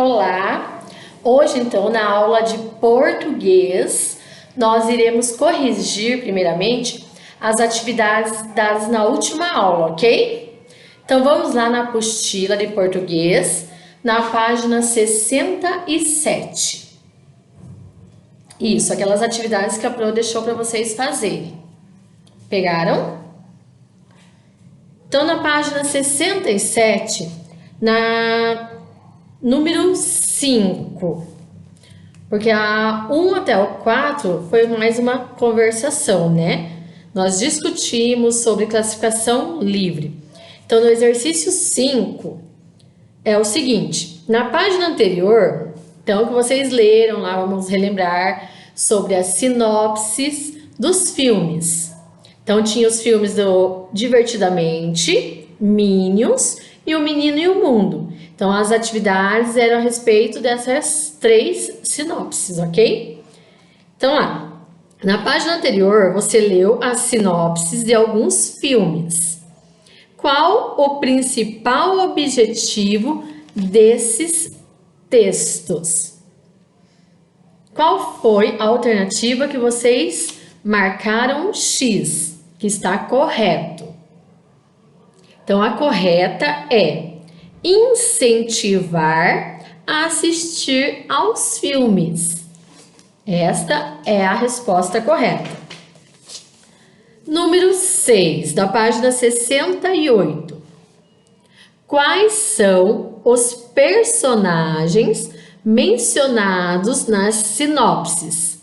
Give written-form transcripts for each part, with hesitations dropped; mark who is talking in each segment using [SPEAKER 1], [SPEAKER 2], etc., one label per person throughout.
[SPEAKER 1] Olá! Hoje, então, na aula de português, nós iremos corrigir, primeiramente, as atividades dadas na última aula, ok? Então, vamos lá na apostila de português, na página 67. Isso, aquelas atividades que a Pro deixou para vocês fazerem. Pegaram? Então, na página 67, na número 5, porque a 1 até o 4 foi mais uma conversação, né? Nós discutimos sobre classificação livre. Então, no exercício 5, é o seguinte, na página anterior, então, que vocês leram lá, vamos relembrar sobre as sinopses dos filmes. Então, tinha os filmes do Divertidamente, Minions e O Menino e o Mundo. Então, as atividades eram a respeito dessas 3 sinopses, ok? Então, lá, na página anterior, você leu as sinopses de alguns filmes. Qual o principal objetivo desses textos? Qual foi a alternativa que vocês marcaram X, que está correto? Então, a correta é incentivar a assistir aos filmes. Esta é a resposta correta. Número 6, da página 68. Quais são os personagens mencionados nas sinopses?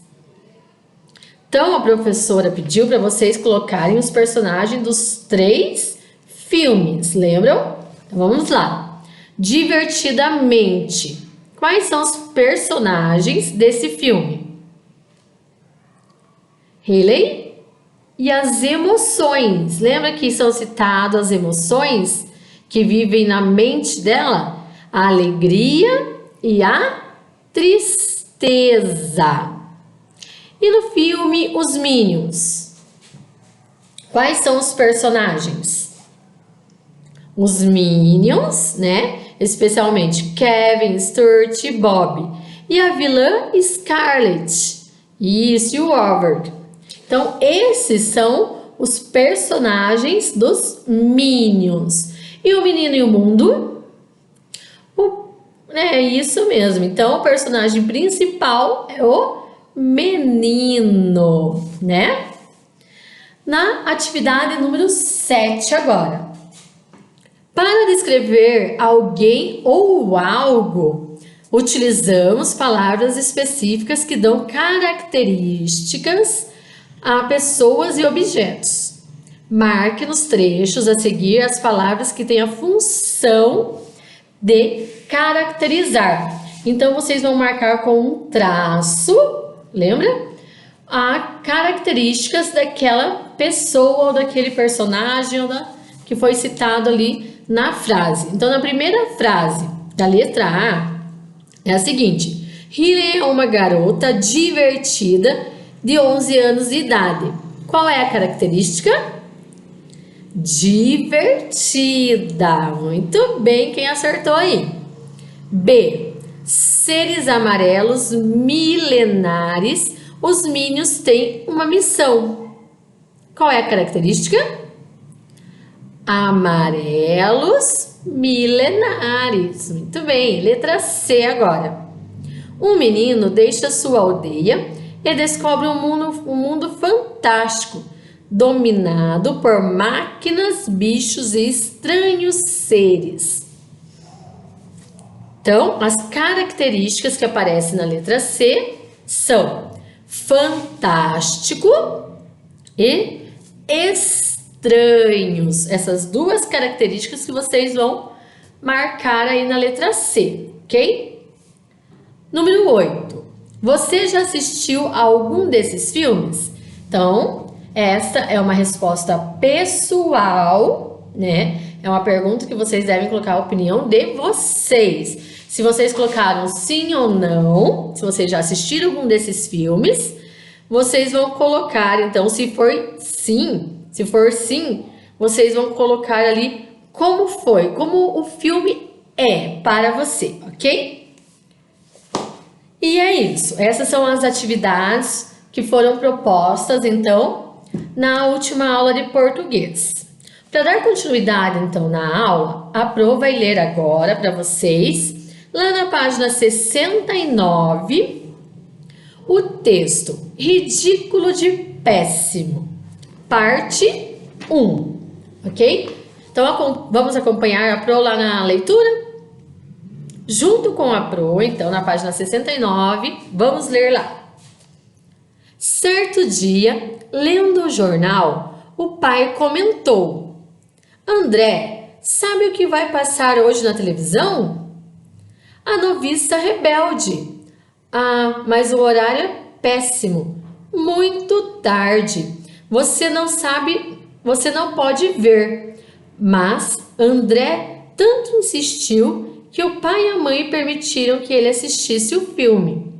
[SPEAKER 1] Então, a professora pediu para vocês colocarem os personagens dos 3 filmes, lembram? Então, vamos lá. Divertidamente. Quais são os personagens desse filme? Hayley e as emoções. Lembra que são citadas as emoções que vivem na mente dela? A alegria e a tristeza. E no filme Os Minions, quais são os personagens? Os Minions, né? Especialmente Kevin, Stuart e Bob. E a vilã Scarlett. Isso, e o Robert. Então, esses são os personagens dos Minions. E o Menino e o Mundo? É isso mesmo. Então, o personagem principal é o menino, né? Na atividade número 7 agora. Para descrever alguém ou algo, utilizamos palavras específicas que dão características a pessoas e objetos. Marque nos trechos a seguir as palavras que têm a função de caracterizar. Então, vocês vão marcar com um traço, lembra? As características daquela pessoa ou daquele personagem ou que foi citado ali na frase. Então, na primeira frase da letra A, é a seguinte. Hayley é uma garota divertida de 11 anos de idade. Qual é a característica? Divertida. Muito bem, quem acertou aí? B. Seres amarelos milenares. Os Minions têm uma missão. Qual é a característica? Amarelos milenares. Muito bem. Letra C agora. Um menino deixa sua aldeia e descobre um mundo fantástico, dominado por máquinas, bichos e estranhos seres. Então, as características que aparecem na letra C são fantástico e estranhos. Essas 2 características que vocês vão marcar aí na letra C, ok? Número 8. Você já assistiu a algum desses filmes? Então, esta é uma resposta pessoal, né? É uma pergunta que vocês devem colocar a opinião de vocês. Se vocês colocaram sim ou não, se vocês já assistiram algum desses filmes, vocês vão colocar, então, se for sim, vocês vão colocar ali como foi, como o filme é para você, ok? E é isso. Essas são as atividades que foram propostas, então, na última aula de português. Para dar continuidade, então, na aula, a Pro vai ler agora para vocês, lá na página 69, o texto Ridículo de Péssimo, parte 1, ok? Então, vamos acompanhar a Pro lá na leitura? Junto com a Pro, então, na página 69, vamos ler lá. Certo dia, lendo o jornal, o pai comentou: André, sabe o que vai passar hoje na televisão? A Noviça Rebelde. Ah, mas o horário é péssimo. Muito tarde. Você não sabe, você não pode ver. Mas André tanto insistiu que o pai e a mãe permitiram que ele assistisse o filme.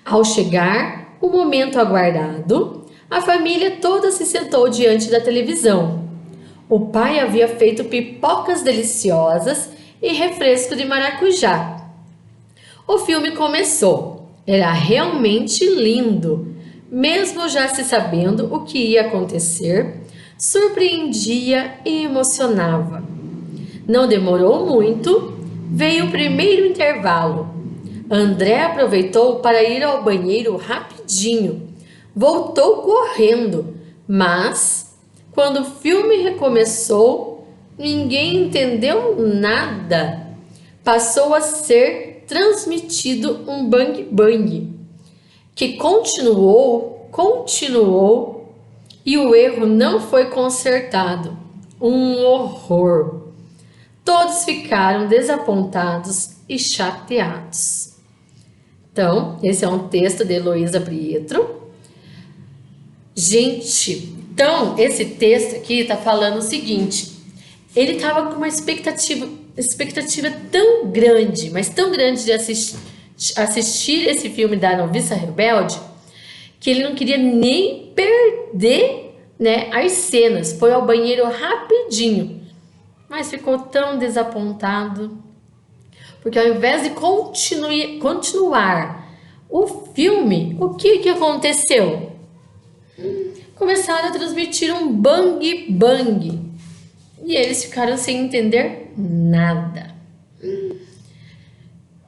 [SPEAKER 1] Ao chegar o momento aguardado, a família toda se sentou diante da televisão. O pai havia feito pipocas deliciosas e refresco de maracujá. O filme começou. Era realmente lindo. Mesmo já se sabendo o que ia acontecer, surpreendia e emocionava. Não demorou muito, veio o primeiro intervalo. André aproveitou para ir ao banheiro rapidinho. Voltou correndo, mas quando o filme recomeçou, ninguém entendeu nada. Passou a ser transmitido um bang-bang, que continuou e o erro não foi consertado. Um horror. Todos ficaram desapontados e chateados. Então, esse é um texto de Heloísa Pietro. Gente, então, esse texto aqui está falando o seguinte. Ele estava com uma expectativa tão grande, mas tão grande de assistir esse filme da Noviça Rebelde, que ele não queria nem perder, né, as cenas. Foi ao banheiro rapidinho, mas ficou tão desapontado, porque ao invés de continuar o filme, o que aconteceu? Começaram a transmitir um bang bang e eles ficaram sem entender nada.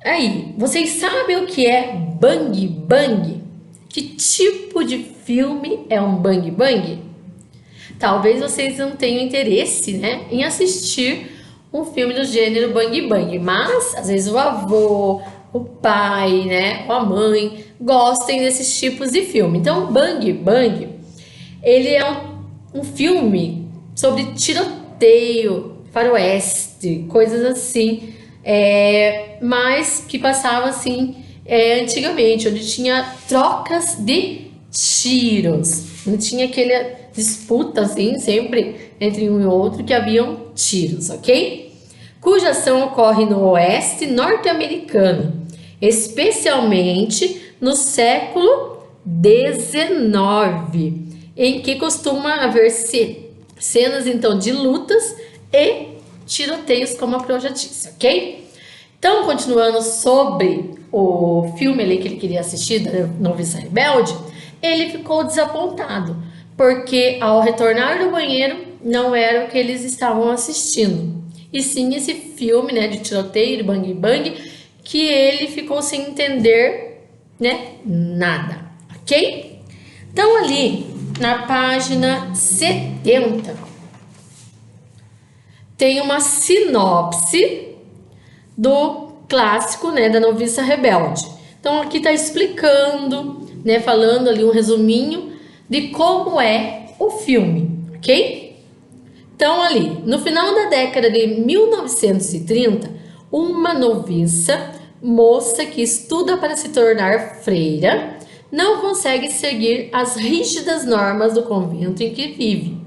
[SPEAKER 1] Aí, vocês sabem o que é bang bang? Que tipo de filme é um bang bang? Talvez vocês não tenham interesse, né, em assistir um filme do gênero bang bang, mas às vezes o avô, o pai, né, ou a mãe gostem desses tipos de filme. Então, bang bang, ele é um filme sobre tiroteio, faroeste, coisas assim, mas que passava assim antigamente, onde tinha trocas de tiros, não tinha aquela disputa assim, sempre entre um e outro, que haviam tiros, ok? Cuja ação ocorre no oeste norte-americano, especialmente no século XIX, em que costuma haver cenas então de lutas e tiroteios, como a Pro já disse, ok? Então, continuando sobre o filme ali que ele queria assistir, da Noviça Rebelde, ele ficou desapontado, porque ao retornar do banheiro, não era o que eles estavam assistindo, e sim esse filme, né, de tiroteio, de bang bang, que ele ficou sem entender, né, nada, ok? Então, ali na página 70, tem uma sinopse do clássico, né, da Noviça Rebelde. Então, aqui está explicando, né, falando ali um resuminho de como é o filme, ok? Então, ali, no final da década de 1930, uma noviça, moça que estuda para se tornar freira, não consegue seguir as rígidas normas do convento em que vive.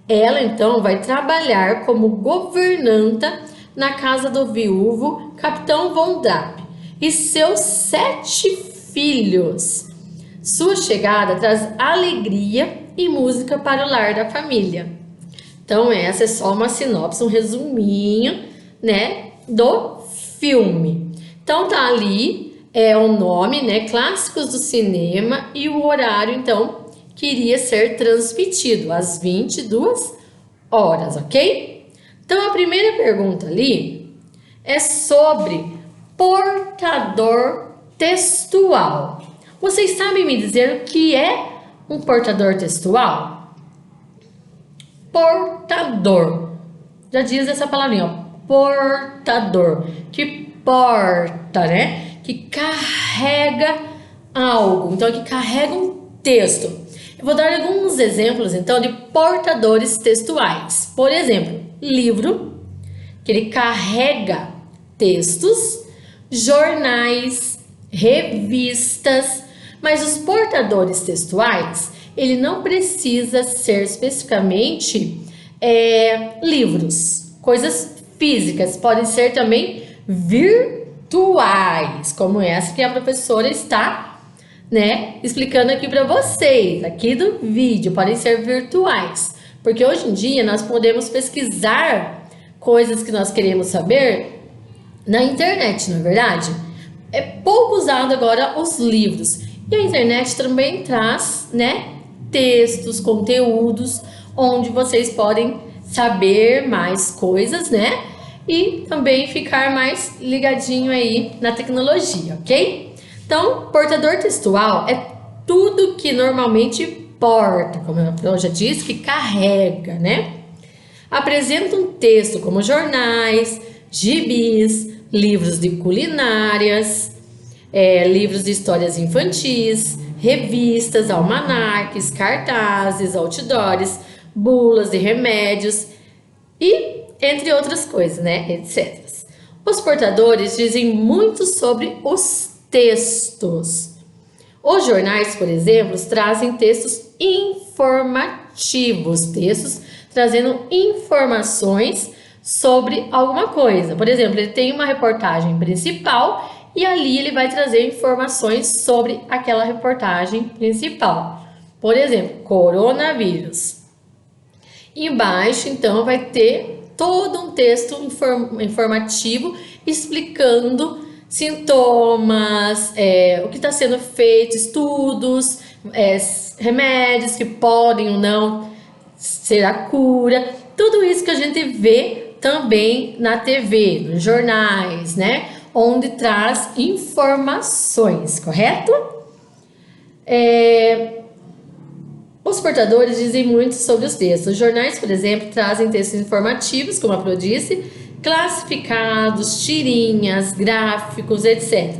[SPEAKER 1] Ela, então, vai trabalhar como governanta na casa do viúvo Capitão Von Trapp e seus 7 filhos. Sua chegada traz alegria e música para o lar da família. Então, essa é só uma sinopse, um resuminho, né, do filme. Então, tá ali é o nome, né? Clássicos do cinema e o horário, então, que iria ser transmitido às 22 horas, ok? Então, a primeira pergunta ali é sobre portador textual. Vocês sabem me dizer o que é um portador textual? Portador. Já diz essa palavrinha, ó. Portador. Que porta, né? Que carrega algo. Então, que carrega um texto. Eu vou dar alguns exemplos, então, de portadores textuais. Por exemplo, livro, que ele carrega textos, jornais, revistas, mas os portadores textuais, ele não precisa ser especificamente livros, coisas físicas, podem ser também virtuais, como essa que a professora está, né, explicando aqui para vocês, aqui do vídeo, podem ser virtuais, porque hoje em dia nós podemos pesquisar coisas que nós queremos saber na internet, não é verdade? É pouco usado agora os livros. E a internet também traz, né, textos, conteúdos, onde vocês podem saber mais coisas, né? E também ficar mais ligadinho aí na tecnologia, ok? Então, portador textual é tudo que normalmente porta, como eu já disse, que carrega, né? Apresenta um texto como jornais, gibis, livros de culinárias, livros de histórias infantis, revistas, almanaques, cartazes, outdoors, bulas de remédios e entre outras coisas, né, etc. Os portadores dizem muito sobre os textos. Os jornais, por exemplo, trazem textos informativos, textos trazendo informações sobre alguma coisa. Por exemplo, ele tem uma reportagem principal e ali ele vai trazer informações sobre aquela reportagem principal. Por exemplo, coronavírus. Embaixo, então, vai ter todo um texto informativo explicando sintomas, o que está sendo feito, estudos, remédios que podem ou não ser a cura. Tudo isso que a gente vê também na TV, nos jornais, né? Onde traz informações, correto? Os portadores dizem muito sobre os textos. Os jornais, por exemplo, trazem textos informativos, como a Pro disse, classificados, tirinhas, gráficos, etc.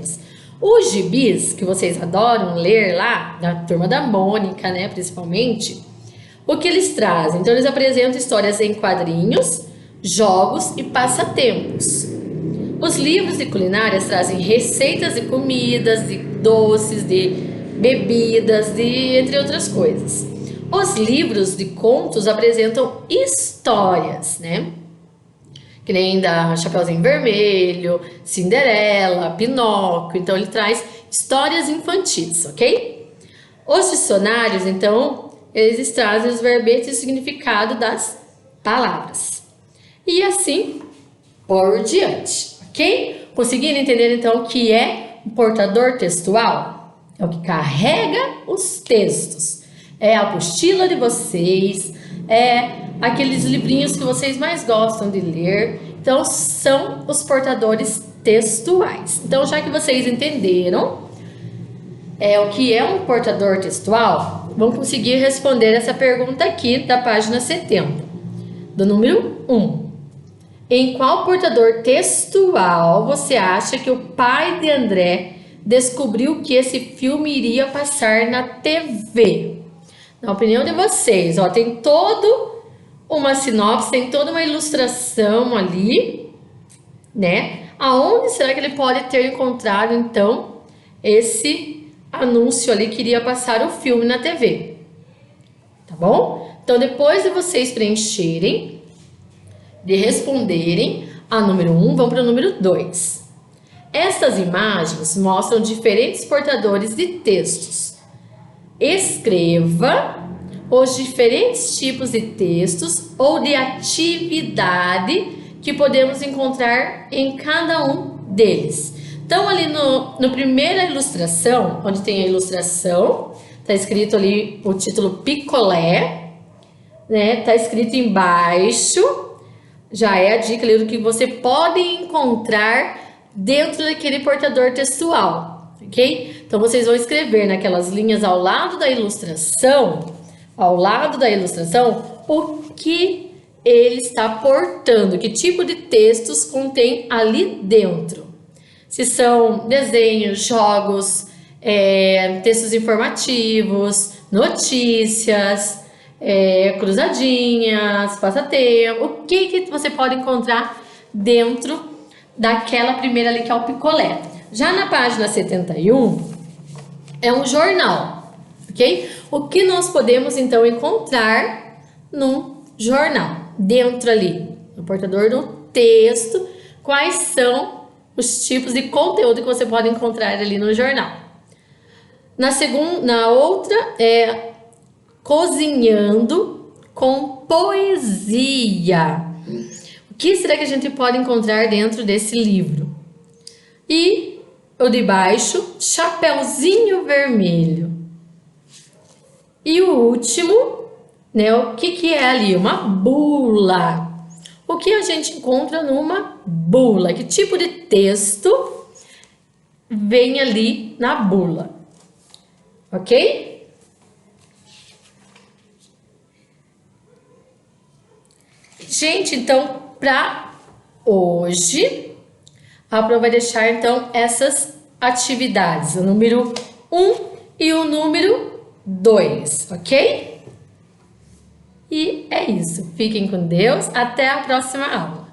[SPEAKER 1] Os gibis, que vocês adoram ler lá, da Turma da Mônica, né, principalmente, o que eles trazem? Então, eles apresentam histórias em quadrinhos, jogos e passatempos. Os livros de culinárias trazem receitas de comidas, de doces, de bebidas, entre outras coisas. Os livros de contos apresentam histórias, né? Que nem da Chapeuzinho Vermelho, Cinderela, Pinóquio. Então, ele traz histórias infantis, ok? Os dicionários, então, eles trazem os verbetes e o significado das palavras. E assim por diante, ok? Conseguiram entender, então, o que é um portador textual? É o que carrega os textos. É a apostila de vocês, aqueles livrinhos que vocês mais gostam de ler. Então, são os portadores textuais. Então, já que vocês entenderam o que é um portador textual, vão conseguir responder essa pergunta aqui da página 70, do número 1. Em qual portador textual você acha que o pai de André descobriu que esse filme iria passar na TV? Na opinião de vocês, tem toda uma sinopse, tem toda uma ilustração ali, né? Aonde será que ele pode ter encontrado, então, esse anúncio ali que iria passar o filme na TV? Tá bom? Então, depois de vocês preencherem, de responderem a número 1, vamos para o número 2. Estas imagens mostram diferentes portadores de textos. Escreva os diferentes tipos de textos ou de atividade que podemos encontrar em cada um deles. Então, ali no primeira ilustração, onde tem a ilustração, tá escrito ali o título picolé, né? Tá escrito embaixo, já é a dica ali do que você pode encontrar dentro daquele portador textual, ok? Então, vocês vão escrever naquelas linhas ao lado da ilustração, o que ele está portando, que tipo de textos contém ali dentro. Se são desenhos, jogos, textos informativos, notícias, cruzadinhas, passatempo, o que você pode encontrar dentro daquela primeira ali que é o picolé. Já na página 71 é um jornal, ok? O que nós podemos então encontrar num jornal? Dentro ali, no portador do texto, quais são os tipos de conteúdo que você pode encontrar ali no jornal. Na outra é cozinhando com poesia. O que será que a gente pode encontrar dentro desse livro? E o de baixo, Chapeuzinho Vermelho. E o último, né, o que é ali? Uma bula. O que a gente encontra numa bula? Que tipo de texto vem ali na bula? Ok? Gente, então, para hoje, a prova vai deixar, então, essas atividades. O número 1 e o número 2, ok? E é isso. Fiquem com Deus. Até a próxima aula.